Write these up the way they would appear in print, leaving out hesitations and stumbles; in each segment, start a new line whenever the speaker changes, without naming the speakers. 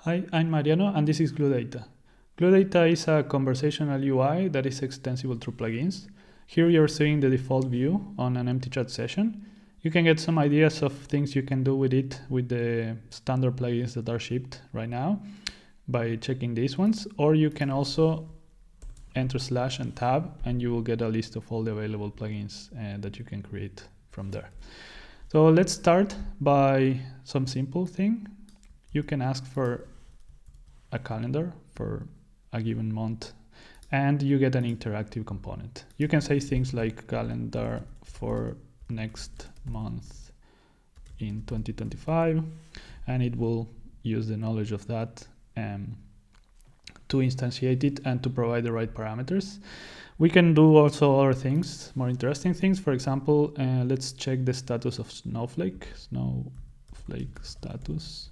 Hi, I'm Mariano, and this is Gloodata. Gloodata is a conversational UI that is extensible through plugins. Here you're seeing the default view on an empty chat session. You can get some ideas of things you can do with it with the standard plugins that are shipped right now by checking these ones, or you can also enter / and tab, and you will get a list of all the available plugins that you can create from there. So let's start by some simple thing. You can ask for a calendar for a given month, and you get an interactive component. You can say things like calendar for next month in 2025, and it will use the knowledge of that to instantiate it and to provide the right parameters. We can do also other things, more interesting things. For example, let's check the status of Snowflake status.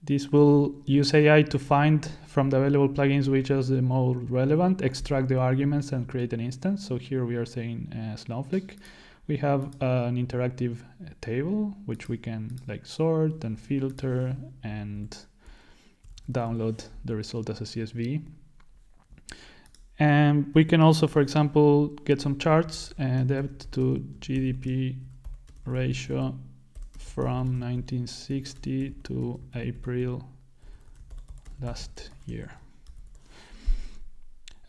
This will use AI to find from the available plugins which is the most relevant, extract the arguments, and create an instance. So here we are saying Snowflake. We have an interactive table which we can like sort and filter and download the result as a CSV. And we can also, for example, get some charts, debt to GDP ratio from 1960 to April last year.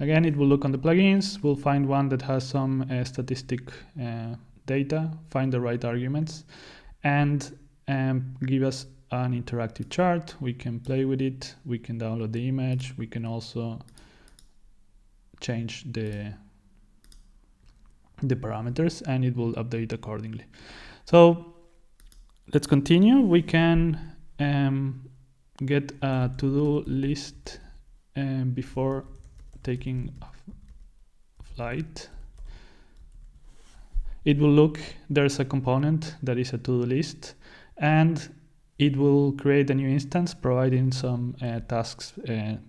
Again, it will look on the plugins. We'll find one that has some statistic data, find the right arguments, and give us an interactive chart. We can play with it. We can download the image. We can also change the parameters, and it will update accordingly. So let's continue. We can get a to-do list before taking a flight. It will look, there's a component that is a to-do list, and it will create a new instance providing some tasks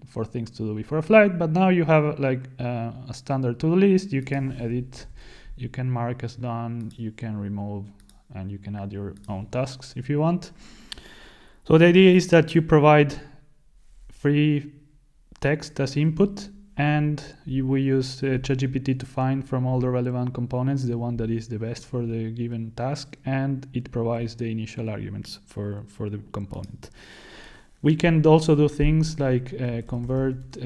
for things to do before a flight. But now you have like a standard to-do list. You can edit, you can mark as done, you can remove, and you can add your own tasks if you want. So the idea is that you provide free text as input, and we use ChatGPT to find from all the relevant components the one that is the best for the given task, and it provides the initial arguments for the component. We can also do things like convert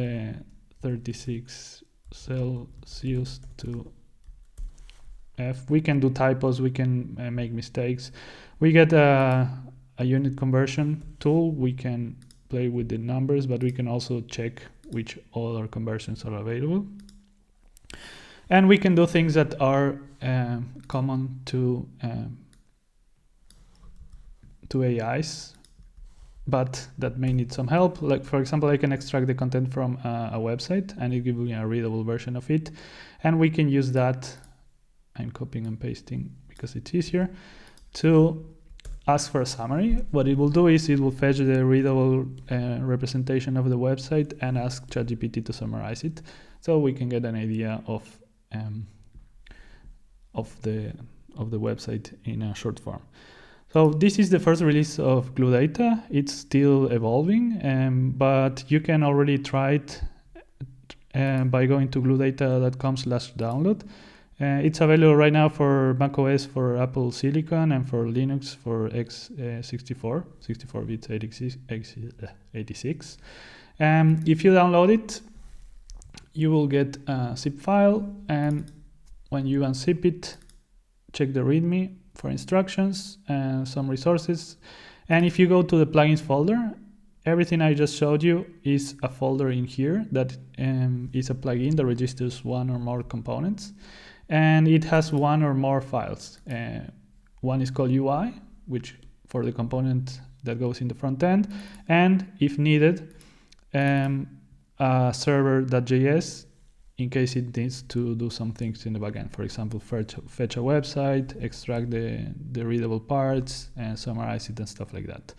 36 Celsius to F. We can do typos, we can make mistakes. We get a unit conversion tool. We can play with the numbers, but we can also check which other conversions are available. And we can do things that are common to AIs, but that may need some help. Like, for example, I can extract the content from a website, and it gives me a readable version of it. And we can use that, I'm copying and pasting because it's easier, to ask for a summary. What it will do is it will fetch the readable representation of the website and ask ChatGPT to summarize it, so we can get an idea of the website in a short form. So this is the first release of Gloodata. It's still evolving, but you can already try it by going to gloodata.com/download. It's available right now for macOS, for Apple Silicon, and for Linux for x64, 64 bits 86. If you download it, you will get a zip file, and when you unzip it, check the README for instructions and some resources. And if you go to the plugins folder, everything I just showed you is a folder in here that is a plugin that registers one or more components. And it has one or more files. One is called UI, which for the component that goes in the front end, and if needed, a server.js in case it needs to do some things in the backend. For example, fetch a website, extract the readable parts, and summarize it and stuff like that.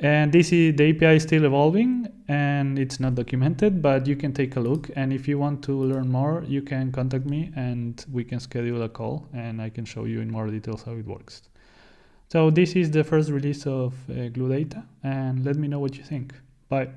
And the API is still evolving and it's not documented, but you can take a look. And if you want to learn more, you can contact me and we can schedule a call and I can show you in more details how it works. So this is the first release of Gloodata, and let me know what you think. Bye.